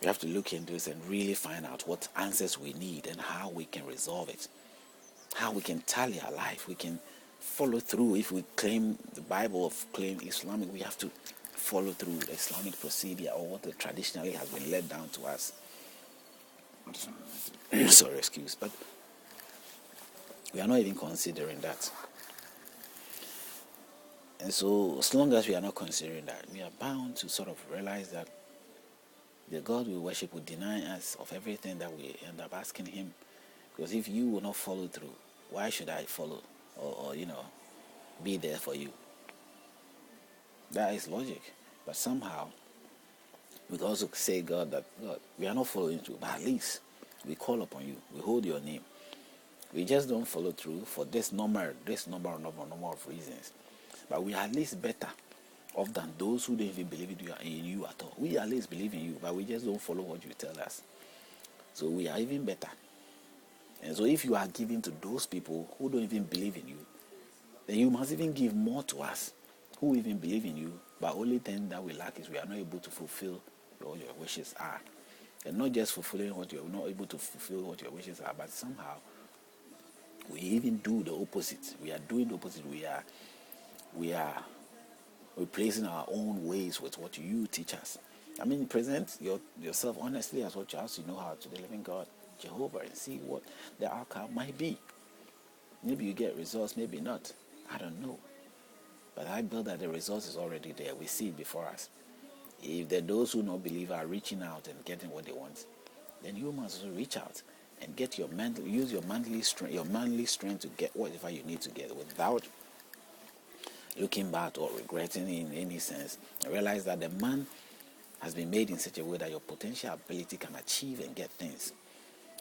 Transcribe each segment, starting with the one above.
We have to look into this and really find out what answers we need and how we can resolve it, how we can tally our life. We can follow through. If we claim the Bible or claim Islamic, we have to follow through the Islamic procedure or what traditionally has been laid down to us. Sorry, excuse, but we are not even considering that. And so, as long as we are not considering that, we are bound to sort of realize that the God we worship will deny us of everything that we end up asking him. Because if you will not follow through, why should I follow or be there for you? That is logic. But somehow, we can also say, God, we are not following through, but at least we call upon you. We hold your name. We just don't follow through for this number of reasons. But we are at least better off than those who don't even believe in you at all. We at least believe in you, but we just don't follow what you tell us. So we are even better. And so if you are giving to those people who don't even believe in you, then you must even give more to us who even believe in you. But only thing that we lack is we are not able to fulfill what your wishes are. And not just fulfilling what you're not able to fulfill what your wishes are, but somehow we even do the opposite. We are doing the opposite. We are replacing our own ways with what you teach us. I mean, present yourself honestly as what you know how to the living God, Jehovah, and see what the outcome might be. Maybe you get results, maybe not. I don't know. But I build that the results is already there. We see it before us. If those who don't believe are reaching out and getting what they want, then you must also reach out and get use your manly strength to get whatever you need to get without looking back or regretting in any sense. I realize that the man has been made in such a way that your potential ability can achieve and get things.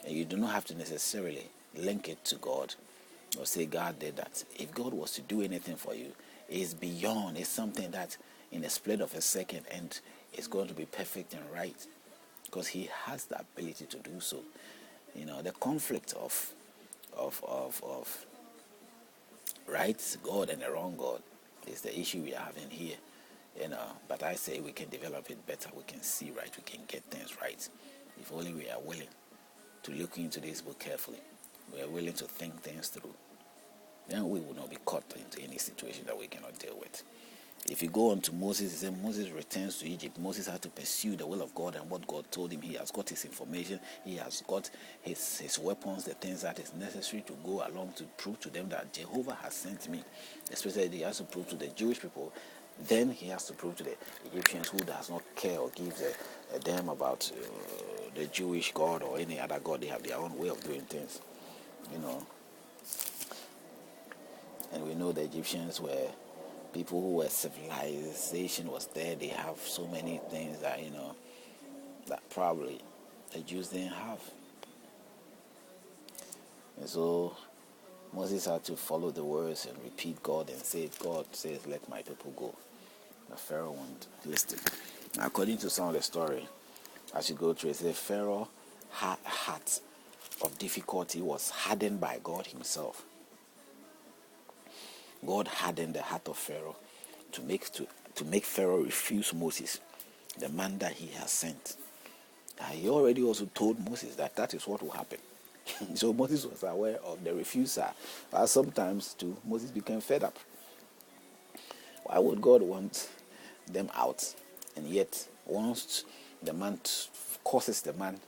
And you do not have to necessarily link it to God or say God did that. If God was to do anything for you, it's beyond. It's something that in a split of a second and it's going to be perfect and right because he has the ability to do so. The conflict of right God and the wrong God is the issue we are having here. But I say we can develop it better. We can see right. We can get things right. If only we are willing to look into this book carefully. We are willing to think things through. Then we will not be caught into any situation that we cannot deal with. If you go on to Moses, he said Moses returns to Egypt. Moses had to pursue the will of God and what God told him. He has got his information. He has got his weapons, the things that is necessary to go along to prove to them that Jehovah has sent me. Especially he has to prove to the Jewish people. Then he has to prove to the Egyptians who does not care or give a damn about the Jewish God or any other God. They have their own way of doing things, And we know the Egyptians were people who were civilization was there. They have so many things that that probably the Jews didn't have. And so Moses had to follow the words and repeat God and say, God says, let my people go. The Pharaoh won't listen. According to some of the story, as you go through, it says Pharaoh heart of difficulty was hardened by God himself. God hardened the heart of Pharaoh to make Pharaoh refuse Moses, the man that he has sent. He already also told Moses that is what will happen. So Moses was aware of the refusal. But sometimes too, Moses became fed up. Why would God want them out and yet causes the man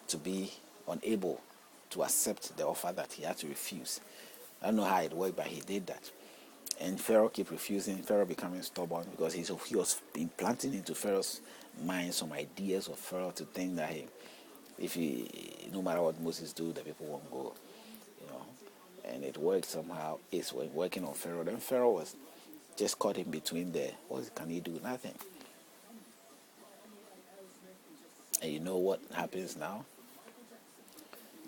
to be unable to accept the offer that he had to refuse? I don't know how it worked, but he did that. And Pharaoh kept refusing. Pharaoh becoming stubborn because he was implanting into Pharaoh's mind some ideas of Pharaoh to think that no matter what Moses do, the people won't go. And it worked somehow. It's working on Pharaoh. Then Pharaoh was just caught in between there. What can he do? Nothing. And you know what happens now?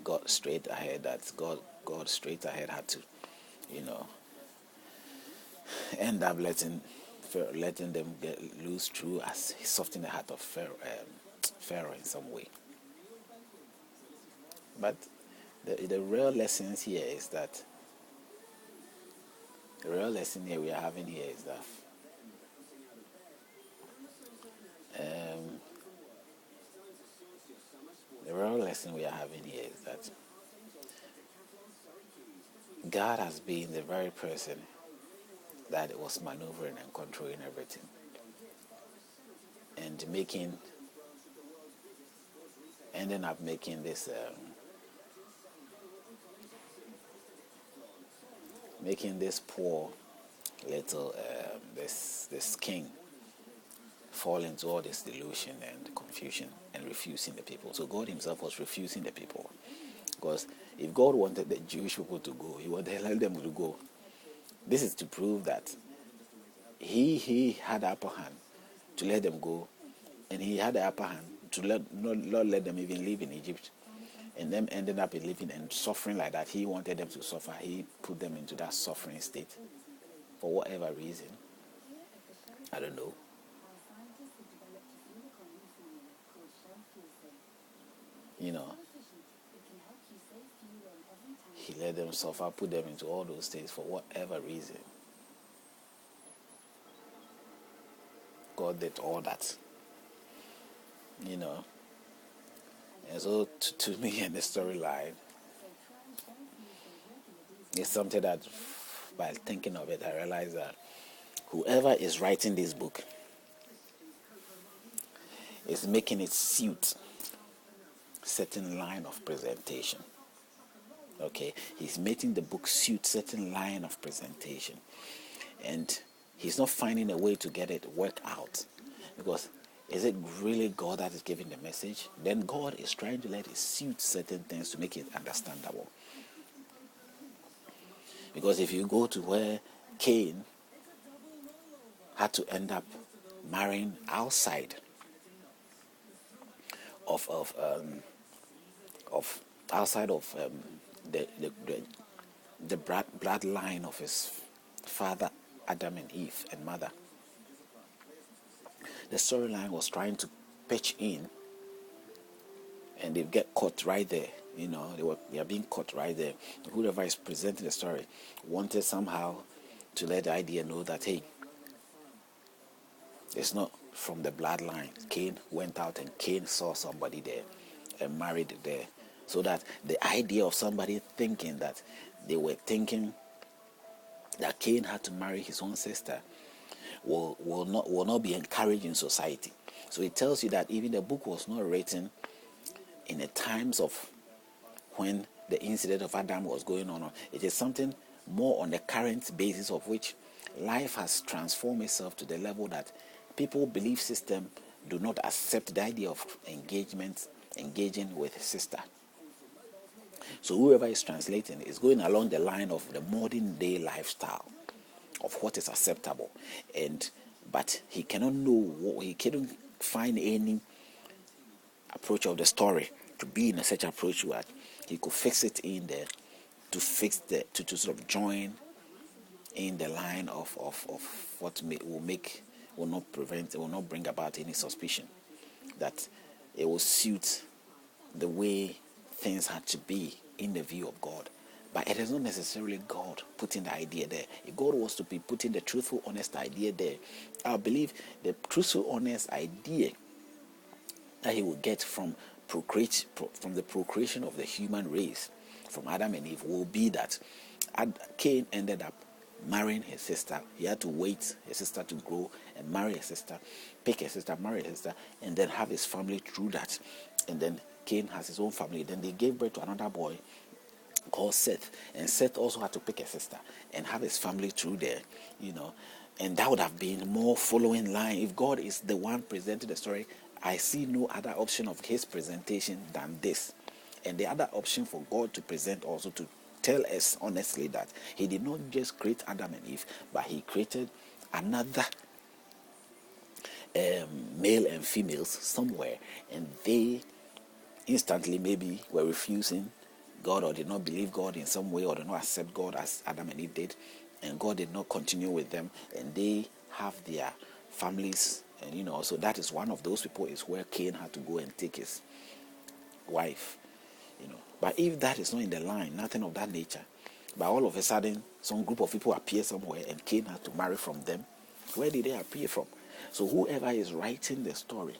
God straight ahead. God straight ahead had to, end up letting them get loose through as he softened the heart of Pharaoh in some way. But the real lessons here is that the real lesson here we are having here is that lesson we are having here is that God has been the very person that was maneuvering and controlling everything and ending up making this poor little this king fall into all this delusion and confusion and refusing the people. So God himself was refusing the people, because if God wanted the Jewish people to go, he would let them to go. This is to prove that he had the upper hand to let them go, and he had the upper hand to not let them even live in Egypt, and them ended up living and suffering like that. He wanted them to suffer. He put them into that suffering state for whatever reason. I don't know. He let them suffer, put them into all those states for whatever reason. God did all that. And so to me in the storyline, it's something that by thinking of it, I realize that whoever is writing this book is making it suit certain line of presentation. Okay, he's making the book suit certain line of presentation, and he's not finding a way to get it work out, because is it really God that is giving the message? Then God is trying to let it suit certain things to make it understandable. Because if you go to where Cain had to end up marrying outside of the bloodline of his father Adam and Eve and mother, the storyline was trying to pitch in, and they get caught right there. They are being caught right there. Whoever is presenting the story wanted somehow to let the idea know that, hey, it's not from the bloodline. Cain went out and Cain saw somebody there and married there. So that the idea of somebody thinking that they were thinking that Cain had to marry his own sister will not be encouraged in society. So it tells you that even the book was not written in the times of when the incident of Adam was going on. It is something more on the current basis of which life has transformed itself to the level that people belief system do not accept the idea of engaging with a sister. So whoever is translating is going along the line of the modern day lifestyle of what is acceptable, but he cannot he cannot find any approach of the story to be in a such approach where he could fix it in there to sort of join in the line of what will not bring about any suspicion, that it will suit the way things had to be in the view of God. But it is not necessarily God putting the idea there. If God was to be putting the truthful, honest idea there, I believe the truthful, honest idea that he will get from the procreation of the human race, from Adam and Eve, will be that Cain ended up marrying his sister. He had to wait his sister to grow and marry his sister, pick a sister, marry a sister, and then have his family through that. And then Cain has his own family. Then they gave birth to another boy called Seth, and Seth also had to pick a sister and have his family through there, and that would have been more following line. If God is the one presenting the story, I see no other option of his presentation than this. And the other option for God to present also to tell us honestly that he did not just create Adam and Eve, but he created another male and females somewhere, and they instantly maybe were refusing God, or did not believe God in some way, or did not accept God as Adam and Eve did, and God did not continue with them, and they have their families, and so that is one of those people is where Cain had to go and take his wife, But if that is not in the line, nothing of that nature, but all of a sudden some group of people appear somewhere and Cain had to marry from them, where did they appear from? So whoever is writing the story